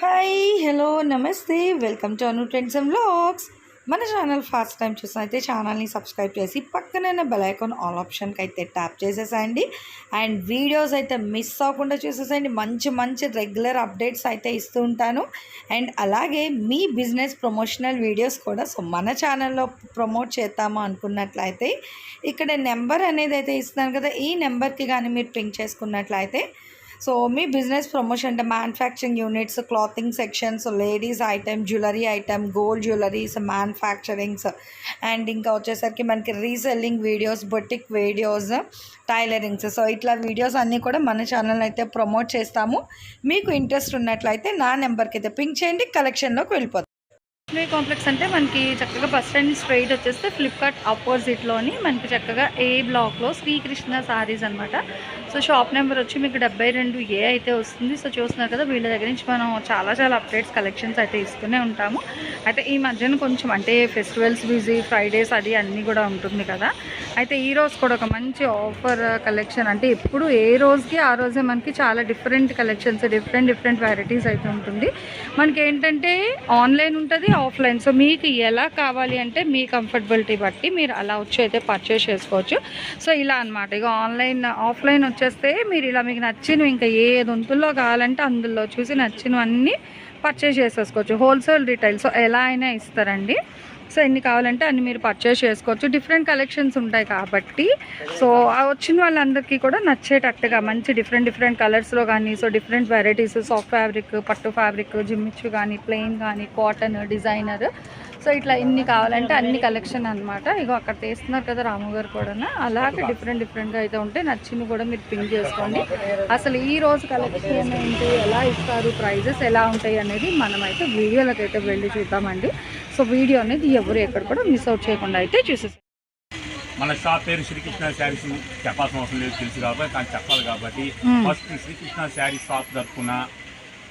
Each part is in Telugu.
హాయ్ హలో నమస్తే welcome to Anu trends and vlogs. మన ఛానల్ ఫస్ట్ టైం చూసినైతే ఛానల్ని సబ్స్క్రైబ్ చేసి పక్కన బెల్ ఐకాన్ ఆల్ ఆప్షన్కి అయితే ట్యాప్ చేసేసేయండి. అండ్ వీడియోస్ అయితే మిస్ అవ్వకుండా చూసేసేయండి. మంచి మంచి రెగ్యులర్ అప్డేట్స్ అయితే ఇస్తూ ఉంటాను. అండ్ అలాగే మీ బిజినెస్ ప్రమోషనల్ వీడియోస్ కూడా మన ఛానల్లో ప్రమోట్ చేద్దాము అనుకున్నట్లయితే ఇక్కడ నెంబర్ అనేది అయితే ఇస్తున్నాను కదా, ఈ నెంబర్కి కానీ మీరు పింక్ చేసుకున్నట్లయితే సో మీ బిజినెస్ ప్రమోషన్ అంటే manufacturing units, clothing sections, ladies item, jewellery item, gold jewelleries, manufacturings and ఇంకా వచ్చేసరికి మనకి reselling videos, boutique videos, tailorings, so ఇట్లా వీడియోస్ అన్నీ కూడా మన ఛానల్ అయితే ప్రమోట్ చేస్తాము. మీకు ఇంట్రెస్ట్ ఉన్నట్లయితే నా నెంబర్కి అయితే పింక్ చేయండి, కలెక్షన్లోకి వెళ్ళిపోతాం. లక్ష్మీ కాంప్లెక్స్ అంటే మనకి చక్కగా బస్ స్టాండ్ స్ట్రైట్ వచ్చేస్తే ఫ్లిప్కార్ట్ ఆపోజిట్లోని మనకి చక్కగా ఏ బ్లాక్లో శ్రీకృష్ణ సారీస్ అనమాట. సో షాప్ నెంబర్ వచ్చి మీకు 72A అయితే వస్తుంది. సో చూస్తున్నారు కదా, వీళ్ళ దగ్గర నుంచి మనం చాలా అప్డేట్స్ కలెక్షన్స్ అయితే ఇస్తూనే ఉంటాము. అయితే ఈ మధ్యన కొంచెం అంటే ఫెస్టివల్స్ బిజీ, ఫ్రైడేస్ అది అన్నీ కూడా ఉంటుంది కదా. అయితే ఈ రోజు కూడా ఒక మంచి ఆఫర్ కలెక్షన్, అంటే ఎప్పుడు ఏ రోజుకి ఆ రోజే మనకి చాలా డిఫరెంట్ కలెక్షన్స్, డిఫరెంట్ వెరైటీస్ అయితే ఉంటుంది. మనకి ఏంటంటే ఆన్లైన్ ఉంటుంది, ఆఫ్లైన్. సో మీకు ఎలా కావాలి అంటే మీ కంఫర్టబిలిటీ బట్టి మీరు అలా వచ్చి అయితే పర్చేస్ చేసుకోవచ్చు. సో ఇలా అనమాట. ఇక ఆఫ్లైన్ వచ్చేస్తే మీరు ఇలా మీకు నచ్చినవి ఇంకా ఏ దొంతుల్లో కావాలంటే అందులో చూసి నచ్చినవన్నీ పర్చేస్ చేసేసుకోవచ్చు. హోల్సేల్ రిటైల్ సో ఎలా అయినా ఇస్తారండి. సో ఎన్ని కావాలంటే అన్ని మీరు పర్చేస్ చేసుకోవచ్చు. డిఫరెంట్ కలెక్షన్స్ ఉంటాయి కాబట్టి సో వచ్చిన వాళ్ళందరికీ కూడా నచ్చేటట్టుగా మంచి డిఫరెంట్ కలర్స్లో కానీ, so different varieties, soft fabric, పట్టు ఫ్యాబ్రిక్, జిమ్మిచ్చు కానీ, ప్లెయిన్ కానీ, కాటన్, డిజైనర్, సో ఇట్లా ఎన్ని కావాలంటే అన్ని కలెక్షన్ అనమాట. ఇగో అక్కడ తీస్తున్నారు కదా రాము గారు కూడా, అలాగే డిఫరెంట్గా అయితే ఉంటాయి. నచ్చింది కూడా మీరు పింక్ చేసుకోండి. అసలు ఈ రోజు కలెక్షన్ ఏంటి, ఎలా ఇస్తారు, ప్రైజెస్ ఎలా ఉంటాయి అనేది మనమైతే వీడియోలకు అయితే వెళ్ళి చూద్దామండి. సో వీడియో అనేది ఎవరు ఎక్కడ కూడా మిస్ అవుట్ చేయకుండా అయితే చూసేస్తాం. మన షాప్ పేరు శ్రీకృష్ణ శారీస్, చెప్పాల్సిన అవసరం లేదు, తెలుసు కాబట్టి కానీ చెప్పాలి కాబట్టి ఫస్ట్ శ్రీకృష్ణ శారీస్ షాప్ తరఫున,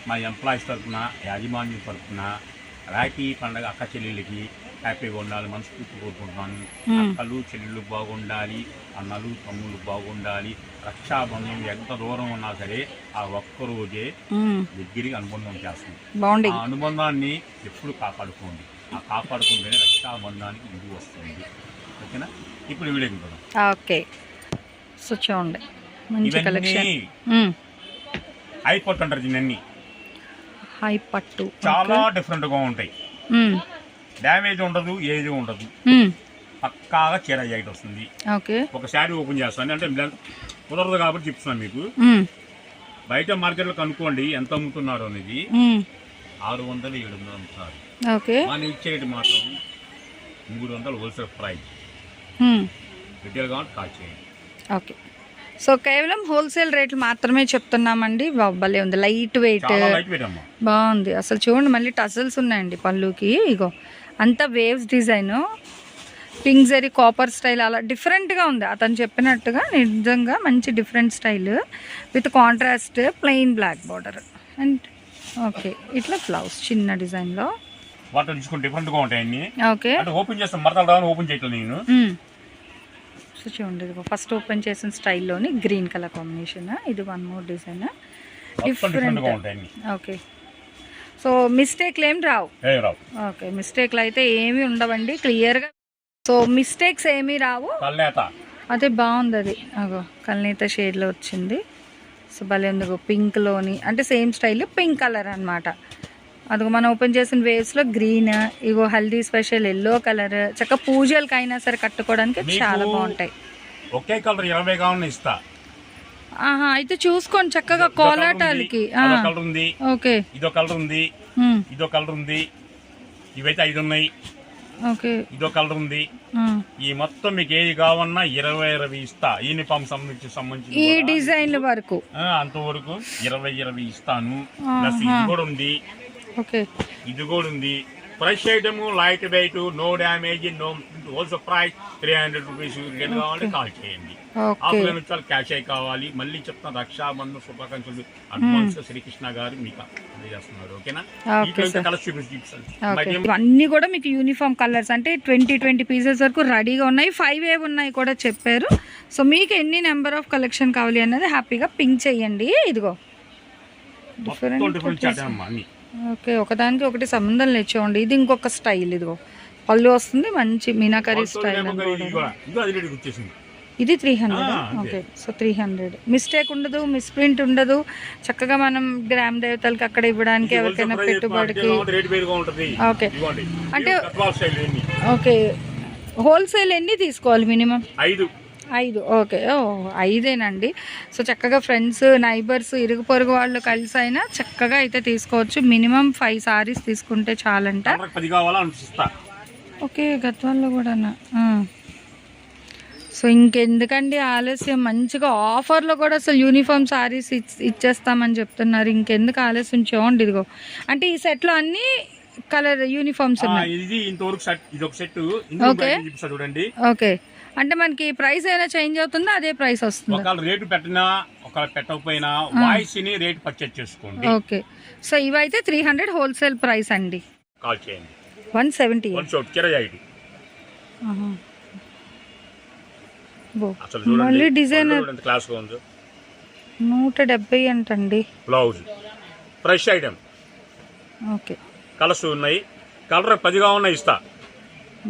మా ఎంప్లాయీస్ తరఫున, యాజమాన్యం తరఫున రాఖీ పండగ అక్క చెల్లెళ్ళకి హ్యాపీగా ఉండాలి మనస్ఫూర్తి కోరుకుంటున్నాను. అక్కలు చెల్లెళ్ళు బాగుండాలి, అన్నలు తమ్ముళ్ళు బాగుండాలి. రక్షాబంధం ఎంత దూరం ఉన్నా సరే ఆ ఒక్కరోజే దగ్గరికి అనుబంధం చేస్తుంది. ఆ అనుబంధాన్ని ఎప్పుడు కాపాడుకోండి. ఆ కాపాడుకుంటేనే రక్షాబంధానికి ఇంటికి వస్తుంది. ఓకేనా? ఇప్పుడు వీడియోకి పోదాం. ఓకే. సో చూడండి ఇవన్నీ హై పట్టు అంటారు. దీన్ని హై పట్టు చాలా డిఫరెంట్గా ఉంటాయి. డ్యామేజ్ ఉండదు, ఏది ఉండదు, పక్కాగా చీర జాకెట్ వస్తుంది. ఒక శారీ ఓపెన్ చేస్తాను అంటే కుదరదు కాబట్టి చెప్తున్నాను మీకు. బయట మార్కెట్లో కనుక్కోండి ఎంత అమ్ముతున్నారు అనేది. 600-700 అమ్ముతున్నారు. మనం ఇచ్చేటి మాత్రం 300 హోల్సేల్ ప్రైస్. రిటైల్ కాబట్టి కాల్ చేయండి. ఓకే. సో కేవలం హోల్సేల్ రేట్లు మాత్రమే చెప్తున్నామండి. భలే ఉంది, లైట్ వెయిట్ బాగుంది. అసలు చూడండి, మళ్ళీ టజల్స్ ఉన్నాయండి పళ్ళుకి. ఇగో అంతా waves design, pink zari, copper style, అలా డిఫరెంట్గా ఉంది. అతను చెప్పినట్టుగా నిజంగా మంచి different style with contrast plain black border and okay ఇట్లా బ్లౌజ్ చిన్న డిజైన్లో. డిఫరెంట్గా ఉంటాయండి. ఓకే. ఓపెన్ చేస్తాం, మరదలు ఓపెన్ చేయట్లేదు నేను. సో చూడండి, ఫస్ట్ ఓపెన్ చేసిన స్టైల్లోని గ్రీన్ కలర్ కాంబినేషన్. ఇది one more design, different. Okay. So మిస్టేక్లు ఏమి రావు. ఓకే, మిస్టేక్లు అయితే ఏమి ఉండవండి, క్లియర్గా. సో మిస్టేక్స్ ఏమీ రావు. అదే బాగుంది, అది అగో కల్నేత షేడ్లో వచ్చింది. సో భలే ఉంది, పింక్లోని అంటే సేమ్ స్టైల్ పింక్ కలర్ అనమాట. అదిగో మనం ఓపెన్ చేసిన వేవ్స్లో గ్రీన్, ఇగో హల్దీ స్పెషల్ ఎల్లో కలర్. చక్కగా పూజలకైనా సరే కట్టుకోవడానికి చాలా బాగుంటాయి. ఒకే కలర్ 20 కావాలని ఇస్తా. అయితే చూసుకోండి చక్కగా కోలాటాలకి. ఓకే, ఇదో కలర్ ఉంది, ఇదో కలర్ ఉంది, ఇవైతే 5 ఉన్నాయి. ఓకే, ఇదో కలర్ ఉంది. ఈ మొత్తం మీకు ఏది కావన్నా 20 ఇస్తా. యూనిఫామ్ సంబంధించి ఈ డిజైన్ల వరకు అంతవరకు 20 ఇస్తాను. ప్లస్ ఇది కూడా ఉంది. ఓకే, ఇది కూడా ఉంది. Fresh item, light weight, no damage, no wholesale price 300 rupees. కావాలంటే కాల్ చేయండి. ఆఫ్లైన్ వచ్చి క్యాష్ అయి కావాలి. మళ్ళీ చెప్తాను, రక్షాబంధన్ శుభాకాంక్షలు అడ్వాన్స్ శ్రీకృష్ణ గారు మీకు అందజేస్తున్నారు. ఓకేనా? అన్ని కూడా మీకు యూనిఫామ్ కలర్స్ అంటే 20 పీసెస్ వరకు రెడీగా ఉన్నాయి. 5 ఉన్నాయి కూడా చెప్పారు. సో మీకు ఎన్ని నెంబర్ ఆఫ్ కలెక్షన్ కావాలి అన్నది హ్యాపీగా పింక్ చేయండి. ఇదిగో డిఫరెంట్ ఓకే, ఒకదానికి ఒకటి సంబంధం లేదు చూడండి. ఇది ఇంకొక స్టైల్, ఇదిగో పళ్ళు వస్తుంది, మంచి మీనాకరీ స్టైల్ అని కూడా. ఇది 300. ఓకే, సో 300 మిస్టేక్ ఉండదు, మిస్ప్రింట్ ఉండదు. చక్కగా మనం గ్రామ దేవతలకి అక్కడ ఇవ్వడానికి, ఎవరికైనా పెట్టుబడికి. ఓకే, అంటే ఓకే, హోల్సేల్ ఎన్ని తీసుకోవాలి మినిమం? 5. ఓకే, 5ఏనండి. సో చక్కగా ఫ్రెండ్స్, నైబర్స్, ఇరుగు పొరుగు వాళ్ళు కలిసి అయినా చక్కగా అయితే తీసుకోవచ్చు. మినిమం 5 సారీస్ తీసుకుంటే చాలంట. ఓకే, గద్వాల్లో కూడానా? సో ఇంకెందుకండి ఆలస్యం, మంచిగా ఆఫర్లో కూడా అసలు యూనిఫామ్ సారీస్ ఇచ్చేస్తామని చెప్తున్నారు. ఇంకెందుకు ఆలస్యం, చూడండి ఇదిగో. అంటే ఈ సెట్లో అన్ని కలర్ యూనిఫామ్స్ ఉన్నాయి. ఓకే ఓకే, అంటే మనకి ప్రైస్ ఏమైనా చేంజ్ అవుతుందా, అదే ప్రైస్ వస్తుందా? రేటు పెట్టినా పెట్టకపోయినా వాయిస్ ని రేట్ పర్చేజ్ చేసుకోండి. ఓకే, సో ఇవైతే 300 హోల్సేల్ ప్రైస్ అండి. కాల్ చేయండి. 170. మళ్ళీ డిజైనర్ 170 అంటండి. Blouse fresh item. Okay, colours ఉన్నాయి, కలర్ 10గా ఉన్నాయి, ఇస్తా.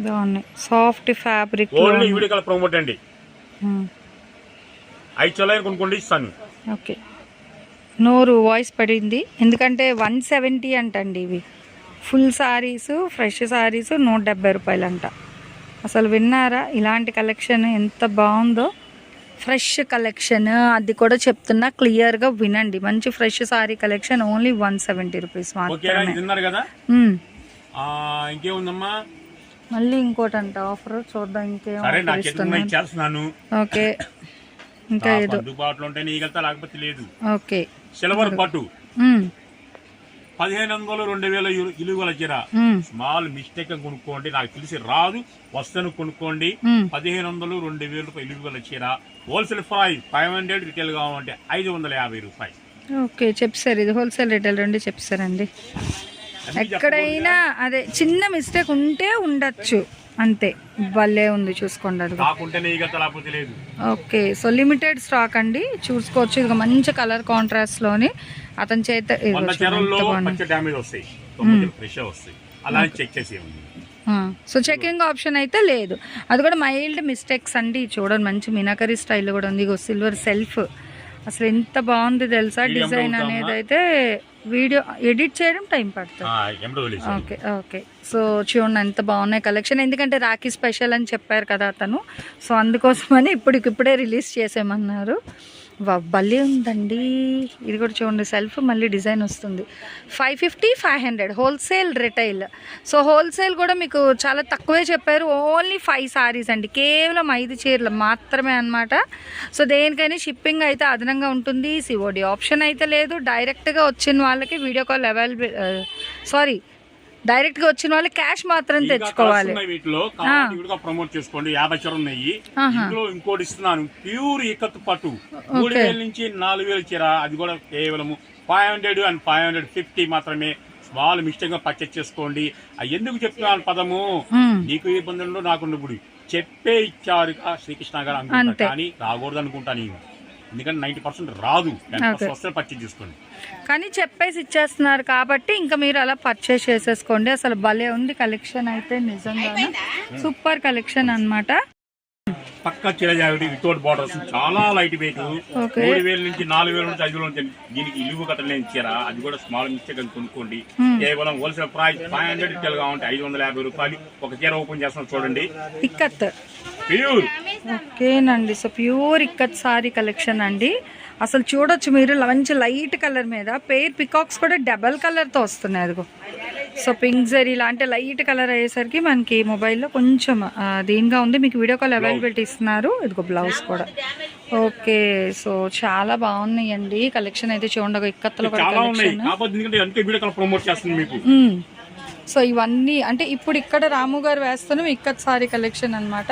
బాగున్నాయి, soft fabric. Only video colour promote అండి. 5 చొల్లని కొనుక్కోండి, ఇస్తాను. ఓకే, నోరు వాయిస్ పడింది, ఎందుకంటే 170 అంటండి. ఇవి ఫుల్ సారీస్, ఫ్రెష్ సారీస్ 170 రూపాయలు అంట. అసలు విన్నారా? ఇలాంటి కలెక్షన్ ఎంత బాగుందో, ఫ్రెష్ కలెక్షన్. అది కూడా చెప్తున్నా, క్లియర్గా వినండి. మంచి fresh sorry collection, only 170 rupees మాత్రమే. ఇంకేముందమ్మా, మళ్ళీ ఇంకోటి అంట ఆఫర్, చూద్దాం ఇంకేమో. ఓకే, ఇంకా ఏదో ఓకే. సిల్వర్ పట్టు 1500 2000 ఇలువల చీర. స్మాల్ మిస్టేక్ కొనుక్కోండి, నాకు తెలిసి రాదు, వస్తను కొనుక్కోండి. 1500 2000 రూపాయలు ఇలువల చీర. హోల్సేల్ ప్రైస్ 500, రిటైల్ కావాలంటే 550 రూపాయలు. ఓకే, చెప్పారు. ఇది హోల్సేల్ రిటైల్ రెండు చెప్పారండి. ఎక్కడైనా అదే చిన్న మిస్టేక్ ఉంటే ఉండొచ్చు, అంతే. భలే ఉంది, చూసుకోండి. అది ఓకే, సో లిమిటెడ్ స్టాక్ అండి, చూసుకోవచ్చు. ఇది మంచి కలర్ కాంట్రాస్ట్ లోని అతని చేత. సో చెకింగ్ ఆప్షన్ అయితే లేదు, అది కూడా మైల్డ్ మిస్టేక్స్ అండి. చూడండి, మంచి మీనాకరీ స్టైల్ కూడా ఉంది. సిల్వర్ సెల్ఫ్, అసలు ఎంత బాగుంది తెలుసా డిజైన్ అనేది. అయితే వీడియో ఎడిట్ చేయడం టైం పడుతుంది. ఓకే ఓకే, సో చూడండి ఎంత బాగున్నాయి కలెక్షన్. ఎందుకంటే రాఖీ స్పెషల్ అని చెప్పారు కదా అతను, సో అందుకోసమని ఇప్పుడే రిలీజ్ చేసేయమన్నారు. భలే ఉందండి. ఇది కూడా చూడండి, సెల్ఫ్ మళ్ళీ డిజైన్ వస్తుంది. 550 500 హోల్సేల్ రిటైల్. సో హోల్సేల్ కూడా మీకు చాలా తక్కువే చెప్పారు. ఓన్లీ 5 సారీస్ అండి, కేవలం 5 చీరలు మాత్రమే అనమాట. సో దేనికైనా షిప్పింగ్ అయితే అదనంగా ఉంటుంది. సిఓడి ఆప్షన్ అయితే లేదు. డైరెక్ట్గా వచ్చిన వాళ్ళకి వీడియో కాల్ డైరెక్ట్గా వచ్చిన వాళ్ళు క్యాష్ మాత్రం తెచ్చుకోవాలి. ప్రమోట్ చేసుకోండి. 50 చీర ఉన్నాయి, ఇంకోటి ఇస్తున్నాను. ప్యూర్ ఇక్కత్ పట్టు 3000 నుంచి 4000 చీర. అది కూడా కేవలం 500 and 550 మాత్రమే. స్మాల్ మిస్టేక్ గా పర్చేస్ చేసుకోండి. ఎందుకు చెప్తున్నాను పదము, నీకు ఏ ఇబ్బంది ఉండో నాకు ఇప్పుడు చెప్పే ఇచ్చారు శ్రీకృష్ణ గారు అనుకుంటా, కానీ రాకూడదు అనుకుంటా నేను. ఎందుకంటే 90% రాదు, 10% పర్చేస్ చేసుకోండి. కానీ చెప్పేసి ఇచ్చేస్తున్నారు కాబట్టి ఇంకా మీరు అలా పర్చేస్ చేసేసుకోండి. అసలు భలే ఉంది కలెక్షన్ అయితే, నిజంగానే సూపర్ కలెక్షన్ అన్నమాట. పక్క చీర జాకెట్ వితౌట్ బార్డర్స్, చాలా లైట్ వెయిట్. 3000 నుంచి 4000 నుంచి 5000 నుంచి దీనికి ఇలువ కట్టలేని చీర. అది కూడా స్మాల్ మిస్టేక్ అని కొనుక్కోండి. కేవలం హోల్సేల్ ప్రైస్ 500, రిటైల్ గా ఉంటే 550 రూపాయలు. ఒక చీర ఓపెన్ చేస్తాం చూడండి, ఇక్కత్ ప్యూర్. ఓకేనండి, so pure ikat sorry collection అండి. అసలు చూడొచ్చు మీరు, మంచి లైట్ కలర్ మీద పేర్ పికాక్స్ కూడా డబల్ కలర్తో వస్తున్నాయి. అదిగో, సో పింక్ జరీ లాంటి లైట్ కలర్ అయ్యేసరికి మనకి మొబైల్లో కొంచెం దీనిగా ఉంది. మీకు వీడియో కాల్ అవైలబిలిటీ ఇస్తున్నారు. ఇదిగో బ్లౌజ్ కూడా. ఓకే, సో చాలా బాగున్నాయండి కలెక్షన్ అయితే. చూడండి, ఇక్కత్తులో కూడా కలెక్షన్. సో ఇవన్నీ అంటే ఇప్పుడు ఇక్కడ రాము గారు వేస్తున్నాం ఇక్కత్ సారీ కలెక్షన్ అనమాట.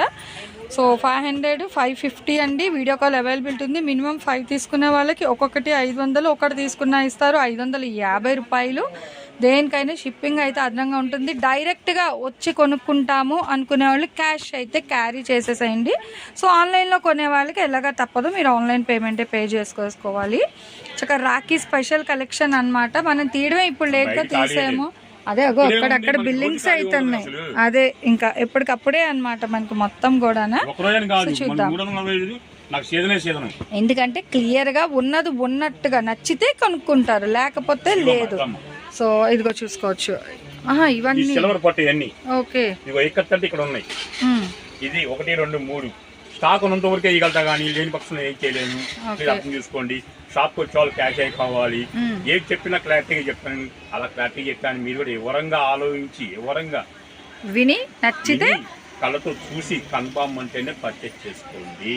సో 500 550 అండి. వీడియో కాల్ అవైలబిలిటీ ఉంది. మినిమం 5 తీసుకునే వాళ్ళకి ఒక్కొక్కటి 500, ఒకటి తీసుకున్నా ఇస్తారు 550 రూపాయలు. దేనికైనా షిప్పింగ్ అయితే అదనంగా ఉంటుంది. డైరెక్ట్గా వచ్చి కొనుక్కుంటాము అనుకునే వాళ్ళు క్యాష్ అయితే క్యారీ చేసేసేయండి. సో ఆన్లైన్లో కొనే వాళ్ళకి ఎలాగా తప్పదు, మీరు ఆన్లైన్ పేమెంటే పే చేసుకోవాలి. చక్కగా రాఖీ స్పెషల్ కలెక్షన్ అన్నమాట. మనం తీయడమే ఇప్పుడు లేట్గా తీసాము. అదే అగో అక్కడక్కడ బిల్లింగ్స్ అవుతున్నాయి. అదే ఇంకా ఎప్పటికప్పుడే అన్నమాట మనకి మొత్తం కూడా. చూద్దాం, ఎందుకంటే క్లియర్గా ఉన్నది ఉన్నట్టుగా నచ్చితే కొనుక్కుంటారు, లేకపోతే లేదు. సో ఇదిగో చూసుకోవచ్చు. ఇవన్నీ సిల్వర్ పట్టు ఇవన్నీ ఓకే. ఇదిగో ఇక్కడ ఉన్నాయి. ఇది 1, 2, 3 స్టాక్ ఉన్నంత వరకే ఇవ్వగలుగుతా, కానీ లేని పక్షంలో ఏం చేయలేము. మీరు అర్థం చూసుకోండి. షాప్కి వచ్చే వాళ్ళు క్యాష్ అయిపోవాలి. ఏది చెప్పినా క్లారిటీగా చెప్పాను, అలా క్లారిటీగా చెప్పాను. మీరు కూడా వివరంగా ఆలోచించి వివరంగా విని నచ్చితే కళ్ళతో చూసి కన్ఫామ్ అంటేనే పర్చేస్ చేసుకోండి.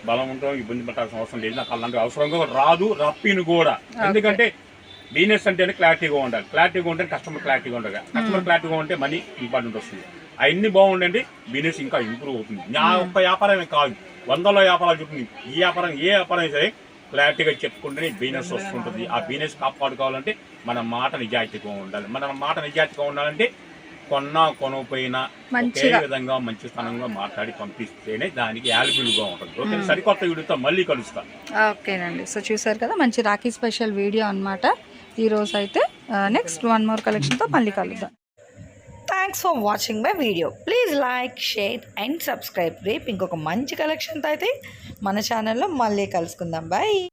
బలం ఉంటాం, ఇబ్బంది పట్టాల్సిన అవసరం లేదు. నాకు అలాంటి అవసరంగా రాదు, రప్పిను కూడా. ఎందుకంటే బిజినెస్ అంటేనే క్లారిటీగా ఉండాలి. క్లారిటీగా ఉంటే కస్టమర్ క్లారిటీగా ఉండాలి. కస్టమర్ క్లారిటీగా ఉంటే మనీ ఇంపార్టెంట్ వస్తుంది. అవన్నీ బాగుండండి, బిజినెస్ ఇంకా ఇంప్రూవ్ అవుతుంది. నా ఒక్క వ్యాపారమే కాదు, 100లో వ్యాపారాలు చెప్తుంది. ఈ వ్యాపారం ఏ వ్యాపారం సరే క్లారిటీగా చెప్పుకుంటేనే బిజినెస్ వస్తుంటుంది. ఆ బిజినెస్ కాపాడుకోవాలంటే మన మాట నిజాయితీగా ఉండాలి. మన మాట నిజాయితీగా ఉండాలంటే కొనకపోయినా ఒకే విధంగా మంచి స్థానంగా మాట్లాడి పంపిస్తేనే దానికి యాలిబుల్గా ఉంటుంది. ఓకే, సరికొత్త వీడియోతో మళ్ళీ కలుస్తాను. ఓకేనండి. సో చూసారు కదా, మంచి రాఖీ స్పెషల్ వీడియో అన్నమాట ఈరోజు అయితే. నెక్స్ట్ 1 more కలెక్షన్తో మళ్ళీ కలుద్దాం. Thanks for watching my video. Please like, share and subscribe. రేపు ఇంకొక మంచి కలెక్షన్తో అయితే మన ఛానల్లో మళ్ళీ కలుసుకుందాం. బాయ్.